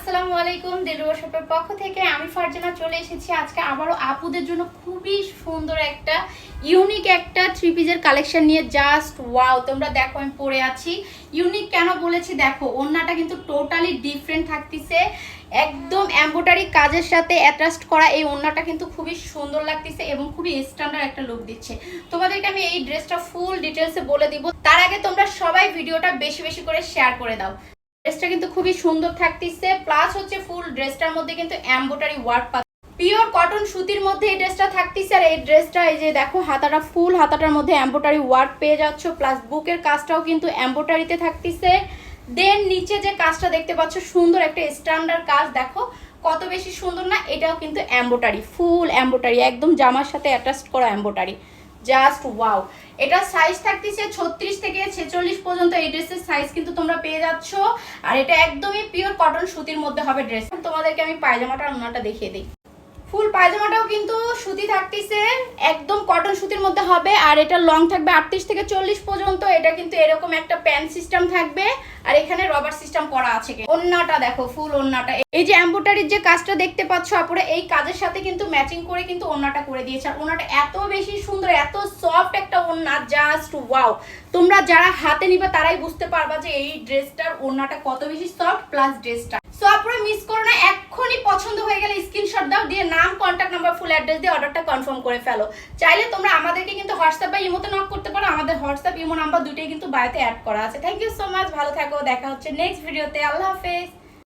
আসসালামু আলাইকুম। দিলরুবা শপের পক্ষ থেকে আমি ফারজানা চলে এসেছি আজকে আবারও আপুদের জন্য খুবই সুন্দর একটা ইউনিক একটা থ্রি পিসের কালেকশন নিয়ে। জাস্ট ওয়াও, তোমরা দেখো আমি পরে আছি। ইউনিক কেন বলেছি দেখো, ওড়নাটা কিন্তু টোটালি ডিফারেন্ট থাকতেছে, একদম এমব্রয়ডারি কাজের সাথে অ্যাটাচড করা। এই ওড়নাটা কিন্তু খুবই সুন্দর লাগতেছে এবং খুবই স্ট্যান্ডার্ড একটা লুক দিচ্ছে। তোমাদেরকে আমি এই ড্রেসটা ফুল ডিটেলসে বলে দিব, তার আগে তোমরা সবাই ভিডিওটা বেশি বেশি করে শেয়ার করে দাও। ড্রেসটা কিন্তু খুবই সুন্দর থাকতেছে, প্লাস হচ্ছে ফুল ড্রেসটার মধ্যে কিন্তু এমব্রয়ডারি ওয়ার্ক পাচ্ছে। পিওর কটন সুতির মধ্যে এই ড্রেসটা থাকতেছে। আর এই ড্রেসটা এই যে দেখো, হাতাটা ফুল হাতাটার মধ্যে এমব্রয়ডারি ওয়ার্ক পেয়ে যাচ্ছ, প্লাস বুকের কাজটাও কিন্তু এমব্রয়ডারিতে থাকতেছে। দেন নিচে যে কাজটা দেখতে পাচ্ছ সুন্দর একটা স্ট্যান্ডার্ড কাজ, দেখো কত বেশি সুন্দর না। এটাও কিন্তু এমব্রয়ডারি, ফুল এমব্রয়ডারি, একদম জামার সাথে অ্যাটাচ করা এমব্রয়ডারি। Just wow. এটা সাইজ থাকতেছে 36 থেকে 46 পর্যন্ত। এই ড্রেসের সাইজ কিন্তু তোমরা পেয়ে যাচ্ছ। আর এটা একদমই পিওর কটন সুতির মধ্যে হবে ড্রেস। তোমাদেরকে আমি পায়জামাটার ওড়নাটা দেখিয়ে দিই। ফুল পায়জামাটাও কিন্তু সুতি থাকতেছে, একদম কটন সুতির মধ্যে হবে। আর এটা লং থাকবে 38 থেকে 40 পর্যন্ত। এটা কিন্তু এরকম একটা প্যান সিস্টেম থাকবে, আর এখানে রবার সিস্টেম করা আছে। ওড়নাটা দেখো, ফুল ওড়নাটা এই যে এমব্রয়ডারির যে কাজটা দেখতে পাচ্ছ আপুরা, এই কাজের সাথে কিন্তু ম্যাচিং করে কিন্তু ওড়নাটা করে দিয়েছে। আর ওড়নাটা এত বেশি সুন্দর, এত সফট একটা ওড়না, জাস্ট ওয়াও। তোমরা যারা হাতে নিবা তারাই বুঝতে পারবা যে এই ড্রেসটার ওড়নাটা কত বেশি সফট, প্লাস ড্রেসটা। সো আপুরা মিস করো না, এক্ষুনি পছন্দ হয়ে গেলে স্ক্রিনশট দাও, দিয়ে নাম, কন্ট্যাক্ট নাম্বার, ফুল অ্যাড্রেস দিয়ে অর্ডারটা কনফার্ম করে ফেলো। চাইলে তোমরা আমাদেরকে কিন্তু হোয়াটসঅ্যাপ বা ইমোতে নক করতে পারো। আমাদের হোয়াটসঅ্যাপ ইমো নাম্বার দুটোই কিন্তু বায়োতে অ্যাড করা আছে। থ্যাংক ইউ সো মাচ, ভালো থাকো, দেখা হচ্ছে নেক্সট ভিডিওতে। আল্লাহ হাফেজ।